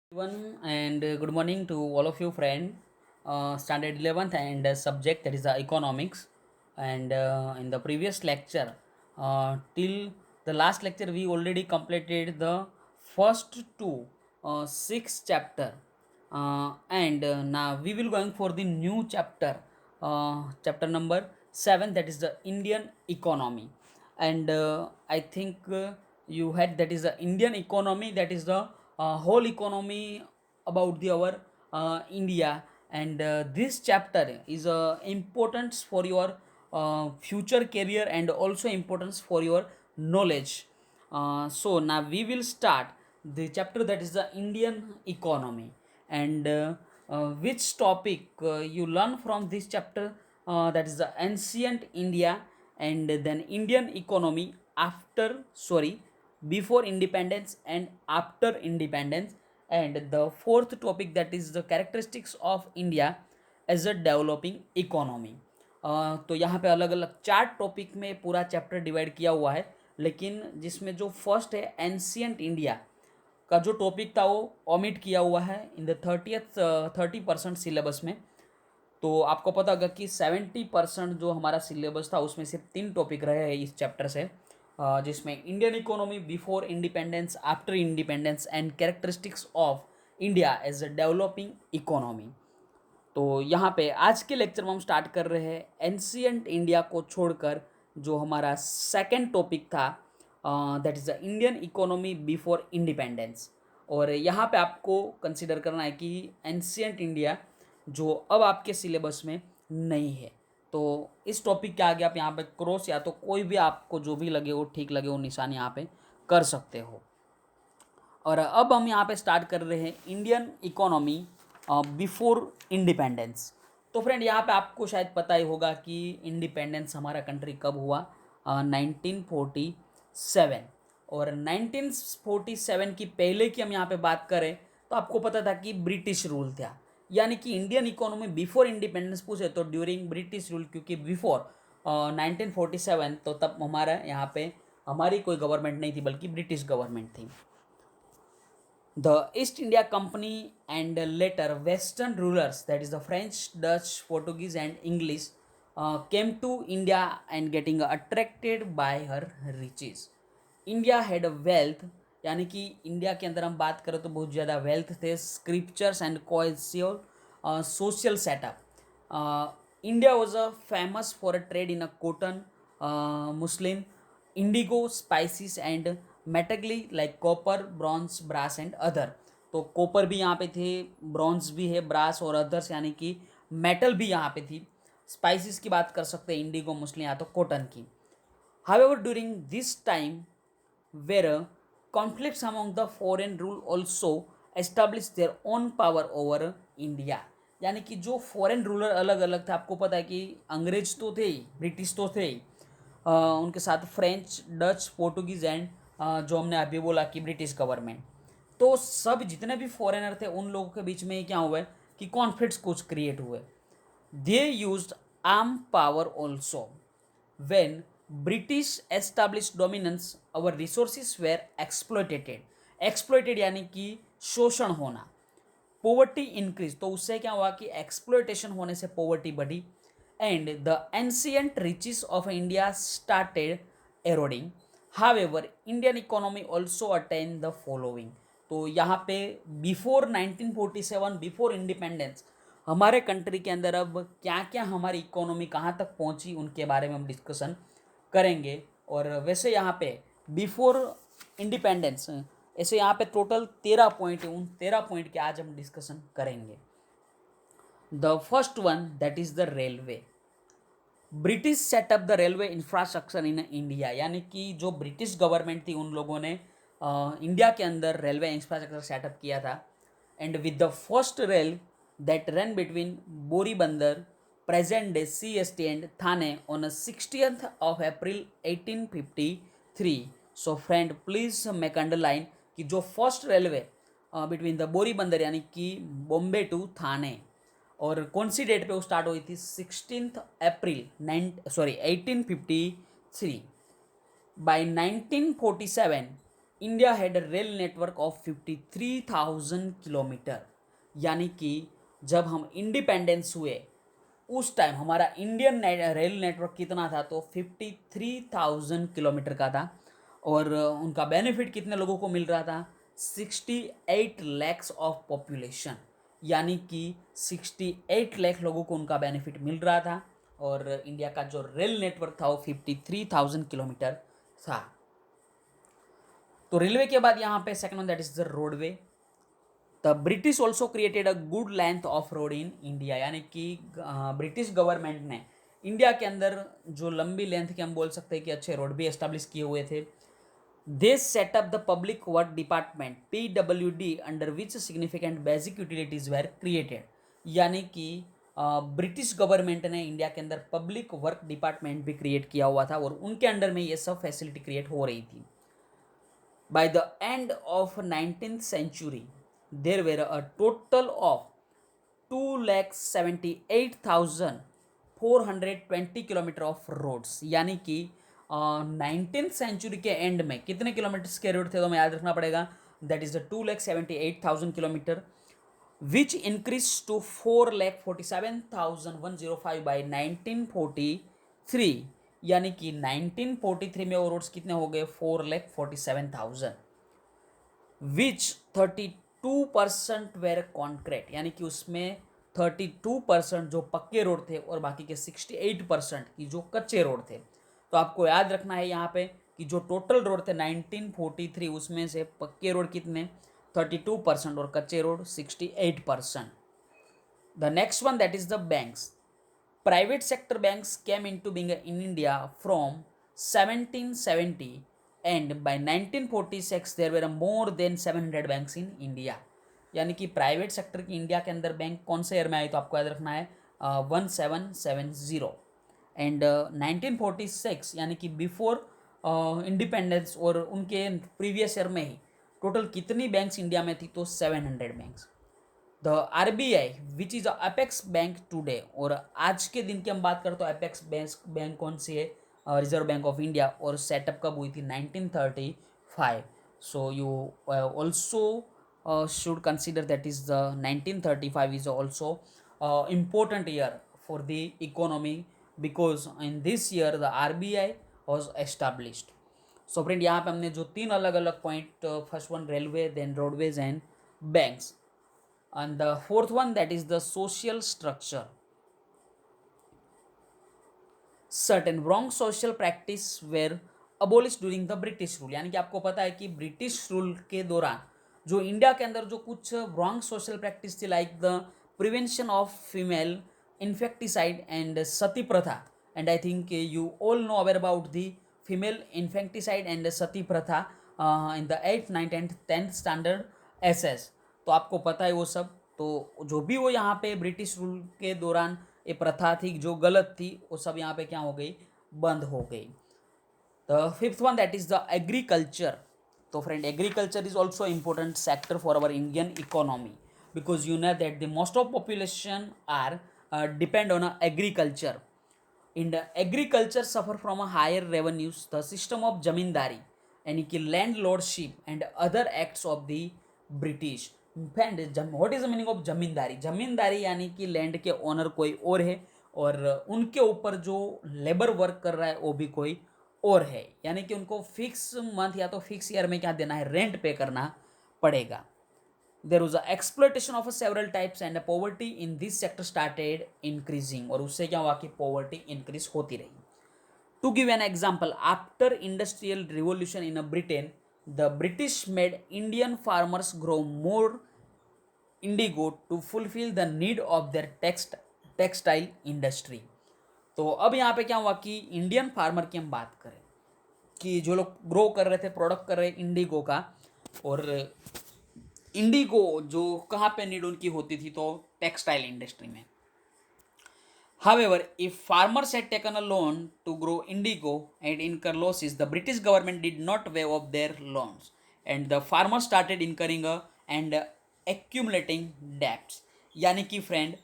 Everyone and good morning to all of you friend. Standard 11th and subject that is economics. And in the previous lecture, till the last lecture, we already completed the first two six chapter. And now we will going for the new chapter, chapter number 7, that is the Indian economy. And I think you had that is the Indian economy, that is the whole economy about the our India. And this chapter is importance for your future career and also importance for your knowledge. So now we will start the chapter that is the Indian economy. And which topic you learn from this chapter, that is the ancient India, and then Indian economy after, sorry, before independence and after independence. And the fourth topic, that is the characteristics of India as a developing economy. तो यहाँ पे अलग अलग चार topic में पूरा chapter divide किया हुआ है, लेकिन जिसमें जो फर्स्ट है एंशियंट इंडिया का जो टॉपिक था वो ओमिट किया हुआ है इन द 30% सिलेबस में. तो आपको पता होगा कि 70% जो हमारा सिलेबस था उसमें सिर्फ 3 टॉपिक रहे हैं इस चैप्टर से, जिसमें Indian economy before independence, after independence and characteristics of India as a developing economy. तो यहाँ पे आज के लेक्चर में हम स्टार्ट कर रहे हैं एंशियंट इंडिया को छोड़कर, जो हमारा सेकंड टॉपिक था, that is the Indian economy before independence. और यहाँ पे आपको कंसिडर करना है कि एंशियंट इंडिया जो अब आपके सिलेबस में नहीं है, तो इस टॉपिक के आगे आप यहाँ पे क्रॉस या तो कोई भी आपको जो भी लगे वो ठीक लगे वो निशान यहाँ पे कर सकते हो. और अब हम यहाँ पे स्टार्ट कर रहे हैं इंडियन इकोनॉमी बिफोर इंडिपेंडेंस. तो फ्रेंड यहाँ पे आपको शायद पता ही होगा कि इंडिपेंडेंस हमारा कंट्री कब हुआ, 1947. और 1947 की पहले की हम यहाँ पे बात करें तो आपको पता था कि ब्रिटिश रूल था. यानी कि इंडियन इकोनॉमी बिफोर इंडिपेंडेंस पूछे तो ड्यूरिंग ब्रिटिश रूल, क्योंकि बिफोर 1947 तो तब हमारा यहाँ पे हमारी कोई गवर्नमेंट नहीं थी बल्कि ब्रिटिश गवर्नमेंट थी. The East India Company and later Western rulers, that is the French, Dutch, Portuguese and English, came to India and getting attracted by her riches. India had a wealth, यानी कि India के अंदर हम बात करें तो बहुत ज़्यादा वेल्थ थे, scriptures and cohesive social setup. India was famous for a trade in a cotton, muslin, indigo, spices and मेटगली like copper, bronze, brass and other. तो कॉपर भी यहाँ पे थे, ब्रॉन्ज भी है, ब्रास और अदर्स यानी कि मेटल भी यहाँ पे थी. स्पाइसेस की बात कर सकते हैं, इंडिगो, मुस्लिम या तो कॉटन की. However during this time were conflicts among the foreign rule also establish their own power over India. यानी कि जो फॉरेन रूलर अलग अलग थे, आपको पता है कि अंग्रेज तो थे ही, ब्रिटिश तो थे ही, उनके साथ फ्रेंच, डच, पोर्टुगीज एंड जो हमने अभी बोला कि ब्रिटिश गवर्नमेंट. तो सब जितने भी फॉरेनर थे उन लोगों के बीच में ही क्या हुआ है कि कॉन्फ्लिक्ट्स कुछ क्रिएट हुए. They used arm power also. When British establish dominance our resources were exploited. Exploited यानी कि शोषण होना. पोवर्टी इंक्रीज, तो उससे क्या हुआ कि एक्सप्लॉइटेशन होने से पोवर्टी बढ़ी. And the ancient riches of India started eroding. However Indian economy also attain the following. तो यहाँ पे बिफोर 1947, बिफोर इंडिपेंडेंस, हमारे कंट्री के अंदर अब क्या क्या हमारी इकोनॉमी कहाँ तक पहुँची उनके बारे में हम डिस्कशन करेंगे. और वैसे यहाँ पे बिफोर इंडिपेंडेंस ऐसे यहाँ पे टोटल 13 पॉइंट है, उन 13 पॉइंट के आज हम डिस्कशन करेंगे. The first one that is the railway. British setup the railway infrastructure in India. यानी कि जो ब्रिटिश गवर्नमेंट थी उन लोगों ने इंडिया के अंदर रेलवे इंफ्रास्ट्रक्चर सेटअप किया था. And with the first rail that run between Boribunder, present day CST and Thane on 60th of April 1853. So friend please make underline कि जो first railway between the Boribunder यानी कि बॉम्बे टू थाने, और कौन सी डेट पे वो स्टार्ट हुई थी, 16 April 1853. By 1947 India had a rail network of 53,000 kilometre, यानी कि जब हम इंडिपेंडेंस हुए उस टाइम हमारा इंडियन रेल नेटवर्क कितना था, तो 53,000 किलोमीटर का था। और उनका बेनिफिट कितने लोगों को मिल रहा था, 68 लैक्स ऑफ पॉपुलेशन, यानी कि 68 लाख लोगों को उनका बेनिफिट मिल रहा था। और इंडिया का जो रेल नेटवर्क था वो 53,000 किलोमीटर था। तो रेलवे के बाद यहाँ पे second one that is the roadway. The British also created a good length of road in India, यानी कि ब्रिटिश गवर्नमेंट ने इंडिया के अंदर जो लंबी लेंथ के हम बोल सकते हैं कि अच्छे रोड भी एस्टेब्लिश किए हुए थे। They set up the public work department PWD under which significant basic utilities were created, यानी कि ब्रिटिश गवर्नमेंट ने इंडिया के अंदर पब्लिक वर्क डिपार्टमेंट भी क्रिएट किया हुआ था और उनके अंडर में ये सब फैसिलिटी क्रिएट हो रही थी। By the end of 19th century, there were a total of 2,78,420 kilometre of roads, यानी कि 19th सेंचुरी के एंड में कितने किलोमीटर्स के रोड थे, तो हमें याद रखना पड़ेगा that is the 2,78,000 kilometre, which increase to 4,47,105 by 1943, यानी कि 1943 में वो रोड्स कितने हो गए, 4,47,000, विच 32% वेर कॉन्क्रीट, यानी कि उसमें 32% जो पक्के रोड थे और बाकी के 68% की जो कच्चे रोड थे। तो आपको याद रखना है यहाँ पे कि जो टोटल रोड थे 1943 उसमें से पक्के रोड कितने 32% और कच्चे road 68%। The next one that is the banks. Private sector banks came into being in India from 1770 and by 1946 there were more than 700 banks in India, यानी कि प्राइवेट सेक्टर की इंडिया के अंदर बैंक कौन से ईयर में आई, तो आपको याद रखना है 1770 एंड 1946, यानी कि बिफोर इंडिपेंडेंस और उनके प्रीवियस ईयर में ही टोटल कितनी बैंक्स इंडिया में थी, तो 700 banks. The RBI which is apex bank today, और आज के दिन की हम बात करें तो अपेक्स बैंक कौन सी है, रिजर्व बैंक ऑफ इंडिया, और सेटअप कब हुई थी 1935। So you also should consider that is the 1935 is also important year for the economy because in this year the RBI was established. So friend यहाँ पे हमने जो तीन अलग अलग point, first one railway, then roadways and banks, and the fourth one that is the social structure. Certain wrong social practice were abolished during the British rule, यानी कि आपको पता है कि ब्रिटिश रूल के दौरान जो इंडिया के अंदर जो कुछ wrong social practice थी, like the prevention of female infanticide and sati pratha, and I think you all know aware about the female infanticide and sati pratha in the 8th 9th and 10th standard SS। तो आपको पता है वो सब, तो जो भी वो यहाँ पे ब्रिटिश रूल के दौरान ये प्रथा थी जो गलत थी, वो सब यहाँ पे क्या हो गई, बंद हो गई। The fifth one that is the agriculture. तो friend agriculture is also important sector for our Indian economy because you know that the most of population are depend on agriculture. In the agriculture suffer from a higher revenues, the system of zamindari यानी कि land lordship and other acts of the British. Friend what is the meaning of zamindari, zamindari यानी कि land के owner कोई और है और उनके ऊपर जो लेबर वर्क कर रहा है वो भी कोई और है, यानी कि उनको फिक्स मंथ या तो फिक्स ईयर में क्या देना है, रेंट पे करना पड़ेगा। There was a exploitation of several types and poverty in this sector started increasing, और उससे क्या हुआ कि पॉवर्टी इंक्रीज होती रही। To give an example, after industrial revolution in Britain, the British made Indian farmers grow more indigo to fulfill the need of their textile industry। तो अब यहाँ पे क्या हुआ कि इंडियन फार्मर की हम बात करें कि जो लोग ग्रो कर रहे थे, प्रोडक्ट कर रहे इंडिगो का, और इंडिगो जो कहाँ पे नीड उनकी होती थी, तो टेक्सटाइल इंडस्ट्री में। However, if farmers had taken a loan to grow indigo and incur losses, the British government did not waive off their loans, and the farmers started incurring and accumulating debts। यानी कि friend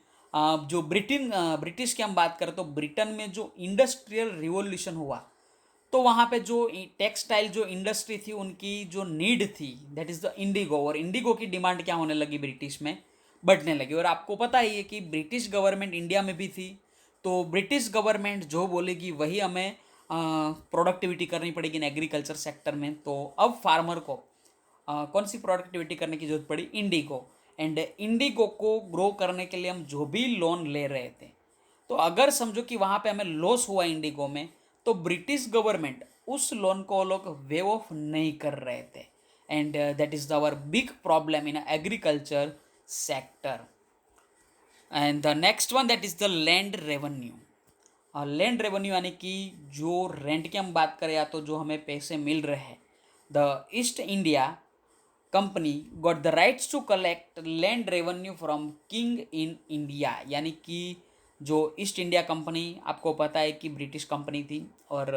जो British की हम बात करें तो Britain में जो इंडस्ट्रियल रिवॉल्यूशन हुआ, तो वहाँ पे जो टेक्सटाइल जो इंडस्ट्री थी उनकी जो नीड थी दैट इज़ द इंडिगो, और इंडिगो की डिमांड क्या होने लगी ब्रिटिश में, बढ़ने लगी। और आपको पता ही है कि ब्रिटिश गवर्नमेंट इंडिया में भी थी, तो ब्रिटिश गवर्नमेंट जो बोलेगी वही हमें प्रोडक्टिविटी करनी पड़ेगी इन एग्रीकल्चर सेक्टर में। तो अब फार्मर को कौन सी प्रोडक्टिविटी करने की जरूरत पड़ी, इंडिगो। एंड इंडिगो को ग्रो करने के लिए हम जो भी लोन ले रहे थे, तो अगर समझो कि वहाँ पे हमें लॉस हुआ इंडिगो में, तो ब्रिटिश गवर्नमेंट उस लोन को वो लोग वेव ऑफ नहीं कर रहे थे। And that is our big problem in agriculture sector. And the next one that is the land revenue. Land revenue यानी कि जो रेंट की हम बात करें या तो जो हमें पैसे मिल रहे हैं, the East India Company got the rights to collect land revenue from king in India. यानी कि जो ईस्ट इंडिया कंपनी, आपको पता है कि ब्रिटिश कंपनी थी, और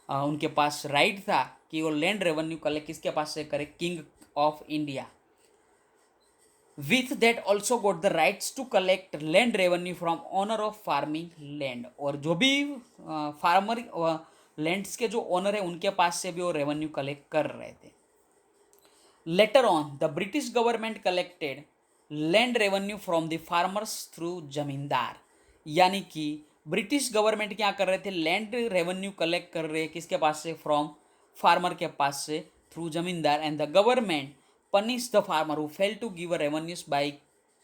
उनके पास राइट था कि वो लैंड रेवेन्यू कलेक्ट किसके पास से करे, king of India. With that also got the rights to collect land revenue from owner of farming land. और जो भी फार्मर लैंड्स के जो ओनर है उनके पास से भी वो रेवेन्यू कलेक्ट कर रहे थे। Later on, the British government collected land revenue from the farmers through जमींदार। यानी कि ब्रिटिश गवर्नमेंट क्या कर रहे थे, लैंड रेवेन्यू कलेक्ट कर रहे हैं किसके पास से, फ्रॉम फार्मर के पास से, through zamindar. And the government punish the farmer who fail to give revenues by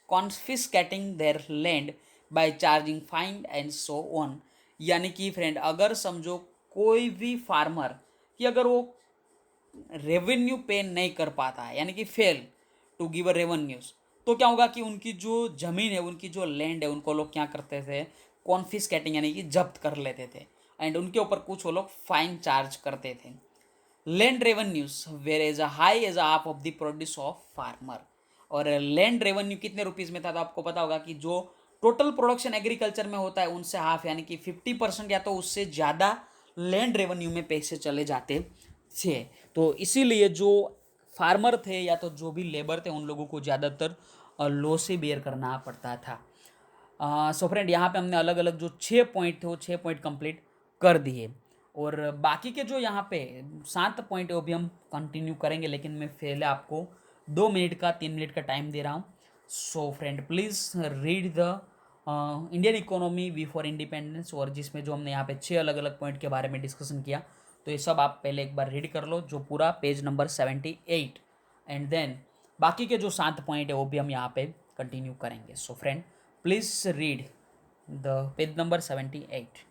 confiscating their land by charging fine and so on. यानी कि फ्रेंड, अगर समझो कोई भी फार्मर कि अगर वो रेवेन्यू पे नहीं कर पाता है, यानी कि फेल टू गिव रेवेन्यूज, तो क्या होगा कि उनकी जो ज़मीन है, उनकी जो लैंड है, उनको लोग क्या करते थे, कॉन्फिस्केटिंग यानी कि जब्त कर लेते थे। एंड उनके ऊपर कुछ वो लोग फाइन चार्ज करते थे। Land revenues were as high as half of the produce of farmer. और लैंड रेवेन्यू कितने रुपीज़ में था, तो आपको पता होगा कि जो टोटल प्रोडक्शन एग्रीकल्चर में होता है उनसे हाफ यानी कि 50% या तो उससे ज़्यादा लैंड रेवेन्यू में पैसे चले जाते थे। तो इसीलिए जो फार्मर थे या तो जो भी लेबर थे उन लोगों को ज़्यादातर लॉस से बेयर करना पड़ता था। सो फ्रेंड, यहाँ पे हमने अलग अलग जो 6 पॉइंट थे वो 6 पॉइंट कंप्लीट कर दिए, और बाकी के जो यहाँ पे 7 पॉइंट है वो भी हम कंटिन्यू करेंगे, लेकिन मैं पहले आपको 2 मिनट का 3 मिनट का टाइम दे रहा हूँ। So friend, please read the Indian economy before independence, और जिसमें जो हमने यहाँ पे 6 अलग अलग पॉइंट के बारे में डिस्कशन किया, तो ये सब आप पहले एक बार रीड कर लो, जो पूरा पेज नंबर 78। एंड देन बाकी के जो 7 पॉइंट है वो भी हम यहाँ पे कंटिन्यू करेंगे। So friend, please read the page number 78।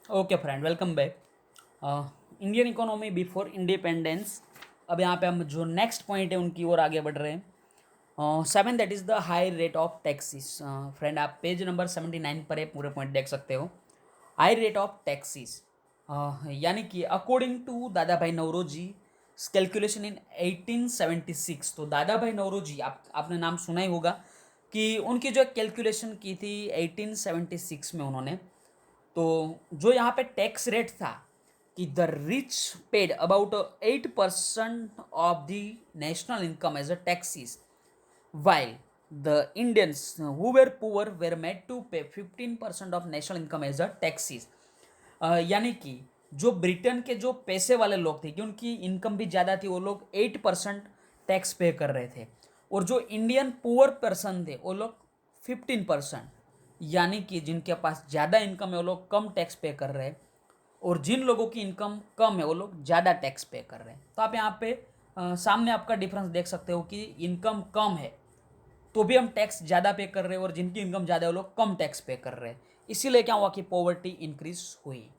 Okay friend, welcome back. Indian economy before independence. अब यहाँ पे हम जो नेक्स्ट पॉइंट है उनकी ओर आगे बढ़ रहे हैं। 7 that is the high rate of taxis. Friend, आप पेज नंबर 79 पर ये पूरे पॉइंट देख सकते हो। हाई रेट ऑफ टैक्सीज, यानी कि अकॉर्डिंग टू दादा भाई नौरोजी कैलकुलेशन इन 1876, तो दादा भाई नौरोजी आपने नाम सुना ही होगा कि उनकी जो कैलकुलेशन की थी 1876 में उन्होंने, तो जो यहाँ पे टैक्स रेट था कि the rich paid about 8% of the national income as a taxes, while the Indians who were poor were made to pay 15% of national income as a taxes। यानी कि जो ब्रिटेन के जो पैसे वाले लोग थे कि उनकी इनकम भी ज़्यादा थी, वो लोग 8% टैक्स पे कर रहे थे, और जो इंडियन पुअर पर्सन थे वो लोग 15%, यानी कि जिनके पास ज़्यादा इनकम है वो लोग कम टैक्स पे कर रहे हैं, और जिन लोगों की इनकम कम है वो लोग ज़्यादा टैक्स पे कर रहे हैं। तो आप यहाँ पे सामने आपका डिफरेंस देख सकते हो कि इनकम कम है तो भी हम टैक्स ज़्यादा पे कर रहे हैं, और जिनकी इनकम ज़्यादा है वो लोग कम टैक्स पे कर रहे हैं। इसीलिए क्या हुआ कि पॉवर्टी इंक्रीज हुई।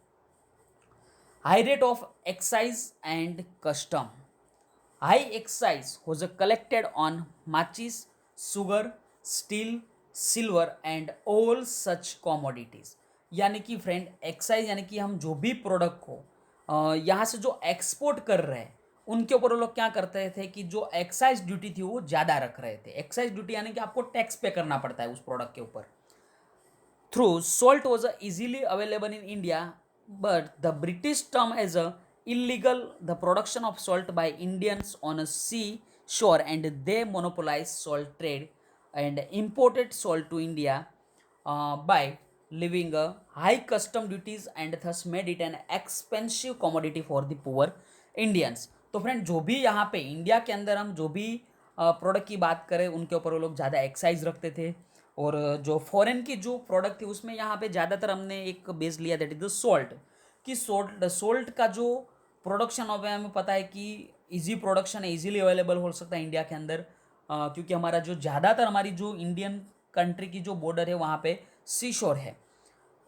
High rate of excise and custom. High excise was collected on matches, sugar, steel, silver and all such commodities। यानी कि फ्रेंड एक्साइज यानी कि हम जो भी प्रोडक्ट को यहाँ से जो एक्सपोर्ट कर रहे हैं उनके ऊपर वो लोग क्या करते थे कि जो एक्साइज ड्यूटी थी वो ज़्यादा रख रहे थे। एक्साइज ड्यूटी यानी कि आपको टैक्स पे करना पड़ता है उस प्रोडक्ट के ऊपर। Through salt was easily available in India, but the British term as a illegal the production of salt by Indians on a sea shore, and they monopolized salt trade and imported salt to India by levying a high custom duties and thus made it an expensive commodity for the poor Indians। तो friend जो भी यहाँ पे India के अंदर हम जो भी प्रोडक्ट की बात करें उनके ऊपर वो लोग ज़्यादा एक्साइज रखते थे, और जो फॉरेन की जो प्रोडक्ट थी उसमें यहाँ पे ज़्यादातर हमने एक बेस लिया दैट इज द सॉल्ट। कि सोल्ट का जो प्रोडक्शन हो गया हमें पता है कि इजी प्रोडक्शन है, इजीली अवेलेबल हो सकता है इंडिया के अंदर, क्योंकि हमारा जो ज़्यादातर हमारी जो इंडियन कंट्री की जो बॉर्डर है वहाँ पे सी शोर है।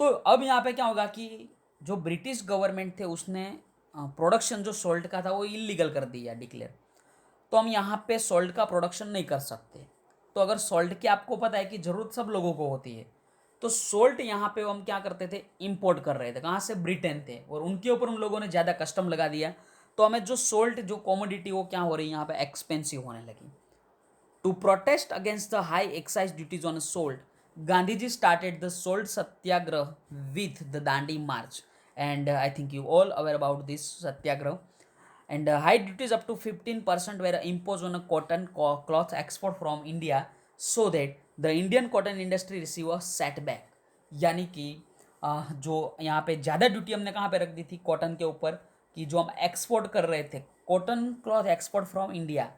तो अब यहाँ पे क्या होगा कि जो ब्रिटिश गवर्नमेंट थे उसने प्रोडक्शन जो सॉल्ट का था वो इलीगल कर दिया डिक्लेयर। तो हम यहाँ पे सॉल्ट का प्रोडक्शन नहीं कर सकते। तो अगर सॉल्ट की आपको पता है कि ज़रूरत सब लोगों को होती है, तो सॉल्ट यहाँ पे हम क्या करते थे, इंपोर्ट कर रहे थे। कहाँ से? ब्रिटेन थे, और उनके ऊपर उन लोगों ने ज़्यादा कस्टम लगा दिया। तो हमें जो सॉल्ट जो कॉमोडिटी वो क्या हो रही है यहाँ पे एक्सपेंसिव होने लगी। To protest against the high excise duties on salt, Gandhiji started the salt satyagrah with the Dandi March, and I think you all aware about this satyagrah. And high duties up to 15% were imposed on a cotton cloth export from India, so that the Indian cotton industry receive a setback। यानी कि जो यहाँ पे ज़्यादा duty हमने कहाँ पे रख दी थी कॉटन के ऊपर, कि जो हम एक्सपोर्ट कर रहे थे cotton cloth export from India,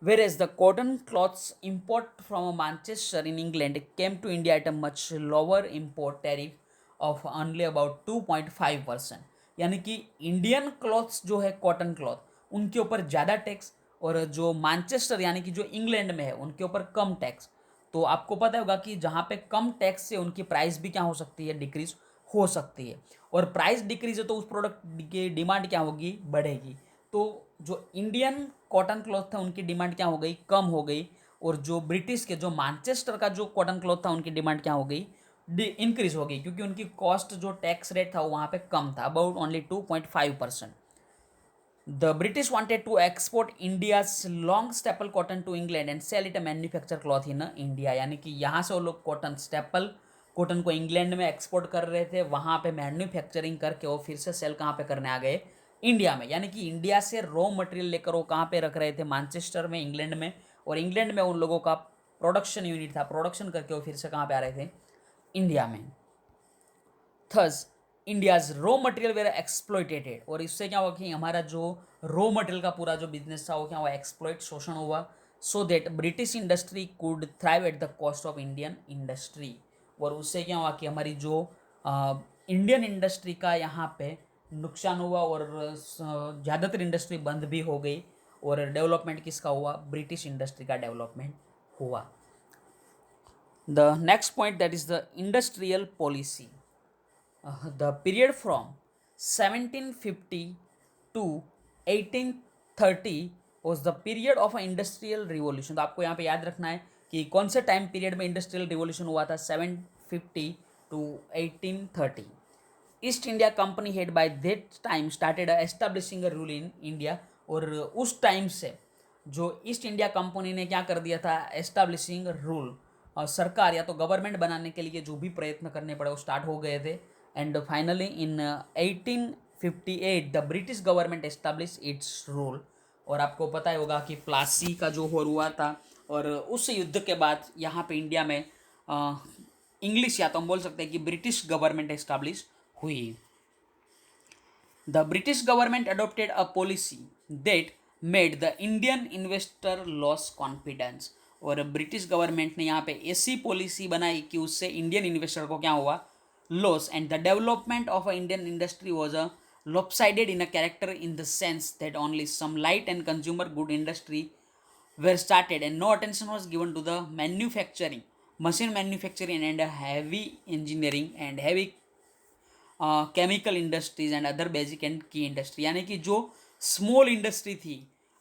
whereas the cotton cloths import from Manchester in England came to India at a much lower import tariff of only about 2.5%। यानी कि इंडियन क्लॉथ्स जो है कॉटन क्लॉथ उनके ऊपर ज़्यादा टैक्स, और जो Manchester यानी कि जो इंग्लैंड में है उनके ऊपर कम टैक्स। तो आपको पता होगा कि जहाँ पे कम टैक्स से उनकी प्राइस भी क्या हो सकती है, डिक्रीज हो सकती है, और प्राइस डिक्रीज है तो उस प्रोडक्ट की डिमांड क्या होगी, बढ़ेगी। तो जो इंडियन कॉटन क्लॉथ था उनकी डिमांड क्या हो गई, कम हो गई, और जो ब्रिटिश के जो मैनचेस्टर का जो कॉटन क्लॉथ था उनकी डिमांड क्या हो गई, इंक्रीज हो गई, क्योंकि उनकी कॉस्ट जो टैक्स रेट था वो वहाँ पे कम था, about only 2.5%। The British wanted to export India's long staple cotton to England and sell it a manufactured cloth in India। यानी कि यहाँ से वो लोग कॉटन स्टेपल कॉटन को इंग्लैंड में एक्सपोर्ट कर रहे थे, वहाँ पे मैन्युफैक्चरिंग करके वो फिर से सेल कहाँ पे करने आ गए, इंडिया में। यानी कि इंडिया से रॉ मटेरियल लेकर वो कहाँ पे रख रहे थे, मैनचेस्टर में, इंग्लैंड में, और इंग्लैंड में उन लोगों का प्रोडक्शन यूनिट था, प्रोडक्शन करके वो फिर से कहाँ पे आ रहे थे, इंडिया में। Thus India's raw material were exploited, और इससे क्या हुआ कि हमारा जो रॉ मटेरियल का पूरा जो बिजनेस था वो क्या हुआ, एक्सप्लॉइट, शोषण हुआ, so that British industry could thrive at the cost of Indian industry. और उससे क्या हुआ कि हमारी जो इंडियन इंडस्ट्री का यहाँ पे नुकसान हुआ, और ज़्यादातर इंडस्ट्री बंद भी हो गई, और डेवलपमेंट किसका हुआ, ब्रिटिश इंडस्ट्री का डेवलपमेंट हुआ। The next point that is the industrial policy. The period from 1750 to 1830 was the period of an industrial revolution। तो आपको यहाँ पे याद रखना है कि कौन से टाइम पीरियड में इंडस्ट्रियल रिवॉल्यूशन हुआ था, 750 to 1830। East India company head by that time started establishing a rule in India. और उस टाइम से जो ईस्ट इंडिया कंपनी ने क्या कर दिया था, एस्टेब्लिशिंग रूल, सरकार या तो गवर्नमेंट बनाने के लिए जो भी प्रयत्न करने पड़े वो स्टार्ट हो गए थे। And finally in 1858 the British government establish it's rule. और आपको पता ही होगा कि प्लासी का जो हो हुआ था, और उस युद्ध के बाद यहाँ पे इंडिया में इंग्लिश या तो हम बोल सकते हैं कि ब्रिटिश गवर्नमेंट एस्टैब्लिश हुई। The British government adopted a policy that made the Indian investor loss confidence. और ब्रिटिश गवर्नमेंट ने यहाँ पे ऐसी पॉलिसी बनाई कि उससे इंडियन इन्वेस्टर को क्या हुआ, loss. And the development of a Indian industry was a lopsided in a character in the sense that only some light and consumer good industry were started and no attention was given to the manufacturing, machine manufacturing and heavy engineering and heavy chemical industries and other basic and की industry. यानी कि जो small industry थी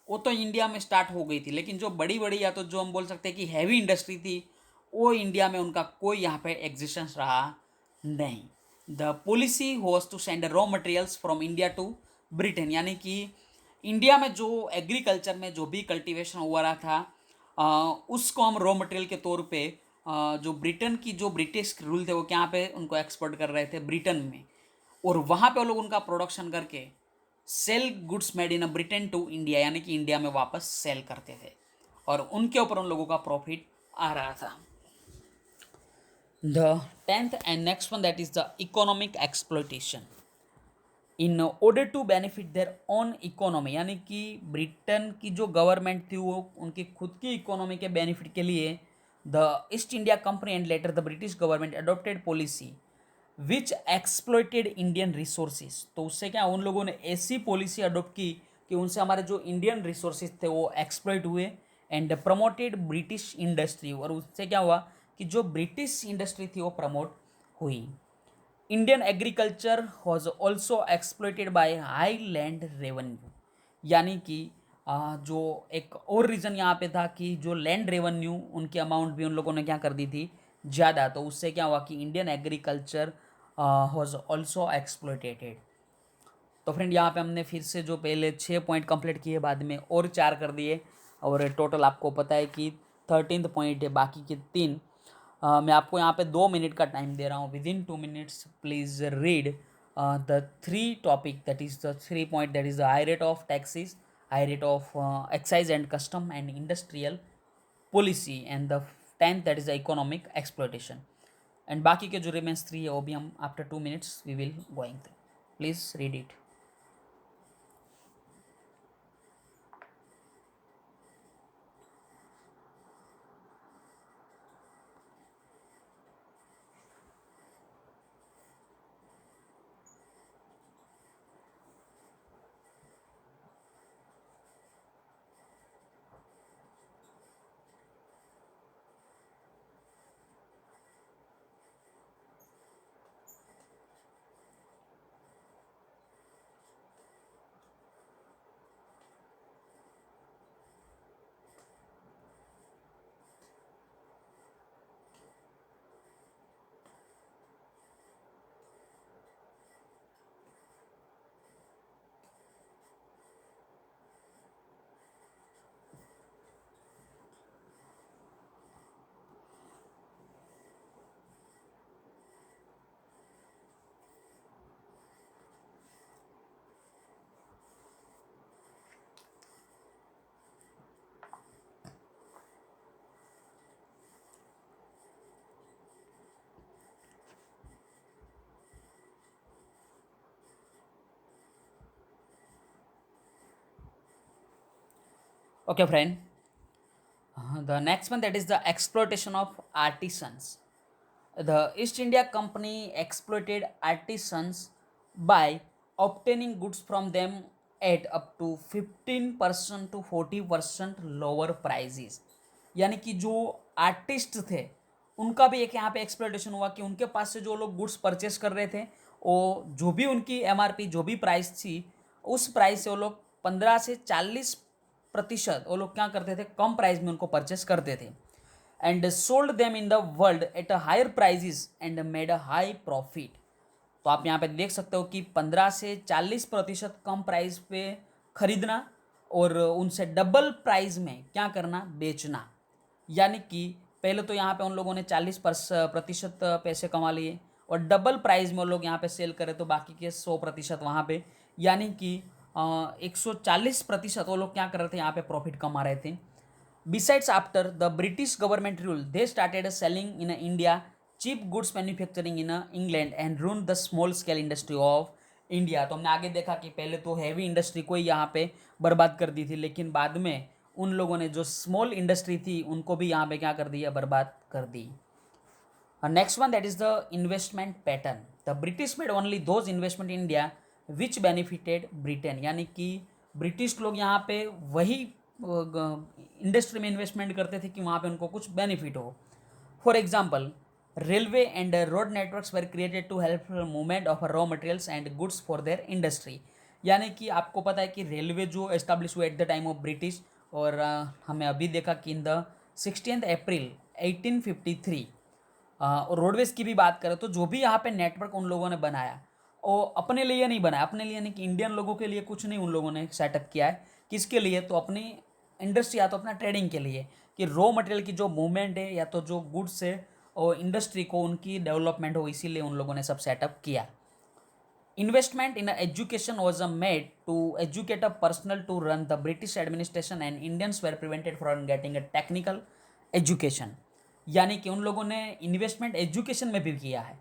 वो तो India में start हो गई थी, लेकिन जो बड़ी बड़ी या तो जो हम बोल सकते हैं कि हैवी इंडस्ट्री थी वो इंडिया में उनका कोई यहाँ पे एग्जिस्टेंस रहा नहीं। The policy was to send raw materials from India to Britain. यानी कि इंडिया में जो एग्रीकल्चर में जो भी कल्टीवेशन हो रहा था उसको हम रॉ मटेरियल के तौर पे जो ब्रिटेन की जो ब्रिटिश रूल थे वो क्या पे उनको एक्सपोर्ट कर रहे थे ब्रिटेन में, और वहाँ पे वो लोग उनका प्रोडक्शन करके sell goods made in Britain to India, यानी कि इंडिया में वापस सेल करते थे और उनके ऊपर उन लोगों का प्रॉफिट आ रहा था। The 10th and next one that is the economic exploitation in order to benefit their own economy. यानी कि ब्रिटेन की जो गवर्नमेंट थी वो उनकी खुद की इकोनॉमी के बेनिफिट के लिए the East India company and later the British government adopted policy which exploited Indian resources. तो उससे क्या उन लोगों ने ऐसी पॉलिसी अडोप्ट की कि उनसे हमारे जो इंडियन रिसोर्सेज थे वो एक्सप्लॉयट हुए एंड प्रमोटेड ब्रिटिश इंडस्ट्री। और उससे क्या हुआ कि जो ब्रिटिश इंडस्ट्री थी वो प्रमोट हुई। Indian agriculture was also exploited by high land revenue. यानी कि जो एक और रीज़न यहाँ पे था कि जो लैंड रेवेन्यू उनकी अमाउंट भी उन लोगों ने क्या कर दी थी, ज़्यादा। तो उससे क्या हुआ कि Indian agriculture was also exploited. तो फ्रेंड यहाँ पे हमने फिर से जो पहले 6 पॉइंट कंप्लीट किए बाद में और 4 कर दिए, और टोटल आपको पता है कि 13th पॉइंट है, बाकी के 3। मैं आपको यहाँ पे 2 मिनट का टाइम दे रहा हूँ। Within 2 minutes please read the 3 topic that is the 3 point that is the high rate of taxes, high rate of excise and custom and industrial policy, and the 10th that is the economic exploitation. And बाकी के जो remains 3 है वो भी हम after 2 minutes we will going through. Please read it. Okay, friend. The next one that is the exploitation of artisans. The East India Company exploited artisans by obtaining goods from them at up to 15% to 40% lower prices. यानी कि जो artist थे उनका भी एक यहाँ पे exploitation हुआ कि उनके पास से जो लोग गुड्स परचेस कर रहे थे वो जो भी उनकी एमआरपी जो भी प्राइस थी उस प्राइस से वो लोग 15 से 40% वो लोग क्या करते थे, कम प्राइस में उनको परचेस करते थे and sold them in the world at a higher prices and made a high profit. तो आप यहाँ पे देख सकते हो कि 15 से 40% कम प्राइस पे खरीदना और उनसे डबल प्राइस में क्या करना, बेचना। यानी कि पहले तो यहाँ पे उन लोगों ने 40% पैसे कमा लिए और डबल प्राइस में वो लोग यहाँ पे सेल करे तो बाकी के 100% वहाँ पे, यानी कि 140% वो लोग क्या कर रहे थे, यहाँ पे प्रॉफिट कमा रहे थे। Besides, after the British government rule, they started selling in India cheap goods manufacturing in England and ruined the small scale industry of India। तो हमने आगे देखा कि पहले तो हैवी इंडस्ट्री को ही यहाँ पे बर्बाद कर दी थी, लेकिन बाद में उन लोगों ने जो स्मॉल इंडस्ट्री थी उनको भी यहाँ पे क्या कर दिया, बर्बाद कर दी। Next one that is the investment pattern. The British made only those investment in India which benefited Britain, यानी कि ब्रिटिश लोग यहाँ पे वही इंडस्ट्री में इन्वेस्टमेंट करते थे कि वहाँ पे उनको कुछ बेनिफिट हो। For example, railway and road networks were created to help movement of raw materials and goods for their industry. यानी कि आपको पता है कि रेलवे जो एस्टाब्लिश हुआ at the time of British, और हमें अभी देखा कि इन द 16 अप्रैल 1853। और रोडवेज की भी बात करें तो जो भी यहाँ पे नेटवर्क उन लोगों ने बनाया वो अपने लिए नहीं बनाया, अपने लिए नहीं कि इंडियन लोगों के लिए कुछ नहीं उन लोगों ने सेटअप किया है। किसके लिए, तो अपनी इंडस्ट्री या तो अपना ट्रेडिंग के लिए, कि रॉ मटेरियल की जो मूवमेंट है या तो जो गुड्स है और इंडस्ट्री को उनकी डेवलपमेंट हो, इसीलिए उन लोगों ने सब सेटअप किया। Investment in education was made to educate a personnel to run the British administration and Indians were prevented from getting a technical education। यानी कि उन लोगों ने इन्वेस्टमेंट एजुकेशन में भी किया है,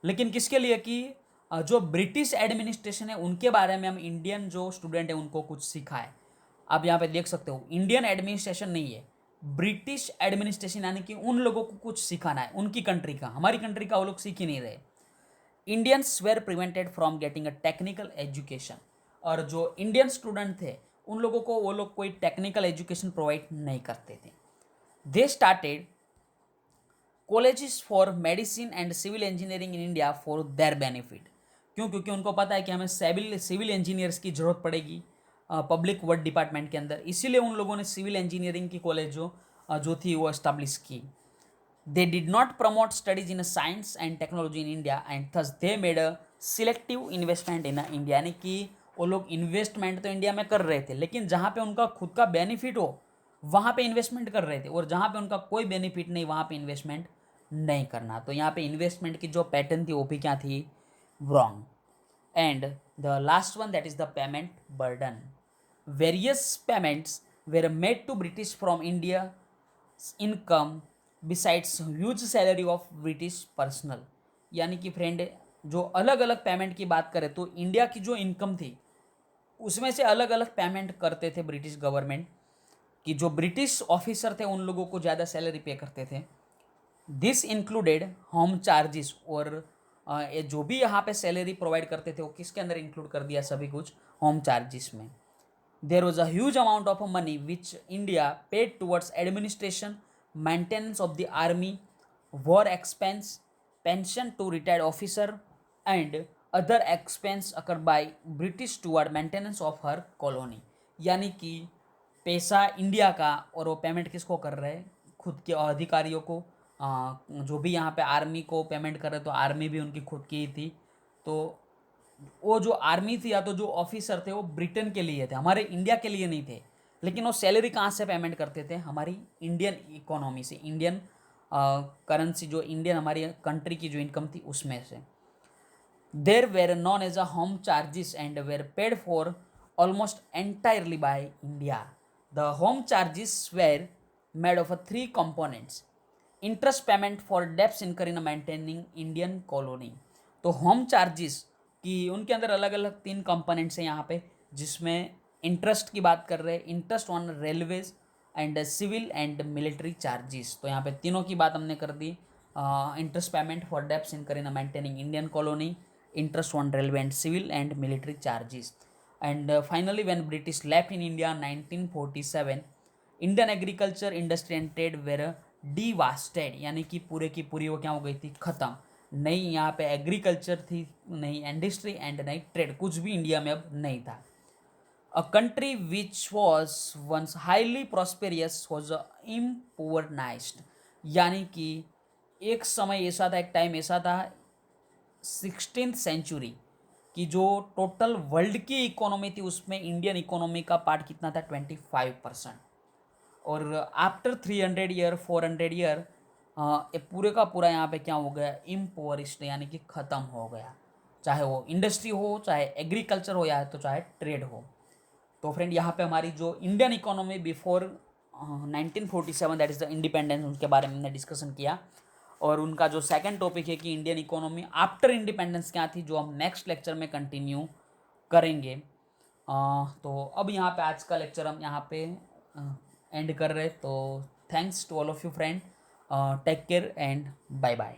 लेकिन किसके लिए, कि जो ब्रिटिश एडमिनिस्ट्रेशन है उनके बारे में हम इंडियन जो स्टूडेंट है उनको कुछ सिखाए। आप यहाँ पे देख सकते हो इंडियन एडमिनिस्ट्रेशन नहीं है, ब्रिटिश एडमिनिस्ट्रेशन, यानी कि उन लोगों को कुछ सिखाना है उनकी कंट्री का, हमारी कंट्री का वो लोग सीख ही नहीं रहे। Indians were prevented from getting a technical education, और जो इंडियन स्टूडेंट थे उन लोगों को वो लोग कोई टेक्निकल एजुकेशन प्रोवाइड नहीं करते थे। They started colleges for medicine and civil engineering in India for their benefit. क्यों, क्योंकि उनको पता है कि हमें सिविल इंजीनियर्स की ज़रूरत पड़ेगी पब्लिक वर्क डिपार्टमेंट के अंदर, इसीलिए उन लोगों ने सिविल इंजीनियरिंग की कॉलेज जो थी वो एस्टाब्लिश की। They did not promote studies in science and technology in India and thus they made a selective investment in India। यानी कि वो लोग इन्वेस्टमेंट तो इंडिया में कर रहे थे, लेकिन जहाँ पे उनका खुद का बेनिफिट हो वहाँ पे इन्वेस्टमेंट कर रहे थे, और जहाँ पे उनका कोई बेनिफिट नहीं वहाँ पे इन्वेस्टमेंट नहीं करना। तो यहाँ पे इन्वेस्टमेंट की जो पैटर्न थी वो भी क्या थी, wrong. And the last one that is the payment burden. Various payments were made to British from India income besides huge salary of British personal. यानी कि फ्रेंड जो अलग अलग पेमेंट की बात करें तो इंडिया की जो इनकम थी उसमें से अलग अलग पेमेंट करते थे ब्रिटिश गवर्नमेंट, कि जो ब्रिटिश ऑफिसर थे उन लोगों को ज़्यादा सैलरी पे करते थे। दिस इंक्लूडेड होम चार्जेस, और ये जो भी यहाँ पे सैलरी प्रोवाइड करते थे वो किसके अंदर इंक्लूड कर दिया, सभी कुछ होम चार्जेस में। There was a huge amount of money which India paid towards administration, maintenance of the army, war expense, pension to retired officer, and other expense occurred by British toward maintenance of her colony। यानी कि पैसा India का, और वो payment किसको कर रहे हैं, खुद के अधिकारियों को। जो भी यहाँ पे आर्मी को पेमेंट कर रहे तो आर्मी भी उनकी खुद की ही थी। तो वो जो आर्मी थी या तो जो ऑफिसर थे वो ब्रिटेन के लिए थे, हमारे इंडिया के लिए नहीं थे, लेकिन वो सैलरी कहाँ से पेमेंट करते थे, हमारी इंडियन इकोनॉमी से, इंडियन करेंसी जो इंडियन हमारी कंट्री की जो इनकम थी उसमें से। There were known as a home charges and were paid for almost entirely by India. The home charges were made of 3 components: interest payment for debts incurred in maintaining Indian colony. तो home charges कि उनके अंदर अलग अलग 3 components हैं यहाँ पे, जिसमें इंटरेस्ट की बात कर रहे हैं, interest on railways and civil and military charges. तो यहाँ पे तीनों की बात हमने कर दी। Interest payment for debts incurred in maintaining Indian colony, interest on railway and civil and military charges. And finally when British left in India 1947, Indian agriculture industry and trade were devastated, यानी कि पूरे की पूरी वो क्या हो गई थी, खत्म। नहीं यहाँ पे एग्रीकल्चर थी, नहीं इंडस्ट्री एंड नहीं ट्रेड, कुछ भी इंडिया में अब नहीं था। A country which was once highly prosperous was impoverished, यानी कि एक समय ऐसा था, एक टाइम ऐसा था 16th सेंचुरी की जो टोटल वर्ल्ड की इकोनॉमी थी उसमें इंडियन इकोनॉमी का पार्ट कितना था, 25%। और आफ्टर 300 ईयर 400 ईयर ये पूरे का पूरा यहाँ पे क्या हो गया, इम्पोवरिश्ड यानी कि ख़त्म हो गया, चाहे वो इंडस्ट्री हो, चाहे एग्रीकल्चर हो, या तो चाहे ट्रेड हो। तो फ्रेंड यहाँ पे हमारी जो Indian economy before 1947 that is the independence, उनके बारे में हमने डिस्कशन किया। और उनका जो सेकंड टॉपिक है कि इंडियन इकोनॉमी आफ्टर इंडिपेंडेंस क्या थी, जो हम नेक्स्ट लेक्चर में कंटिन्यू करेंगे। तो अब यहाँ पे आज का लेक्चर हम यहाँ पे एंड कर रहे। तो thanks to all of you friend, take care and bye bye.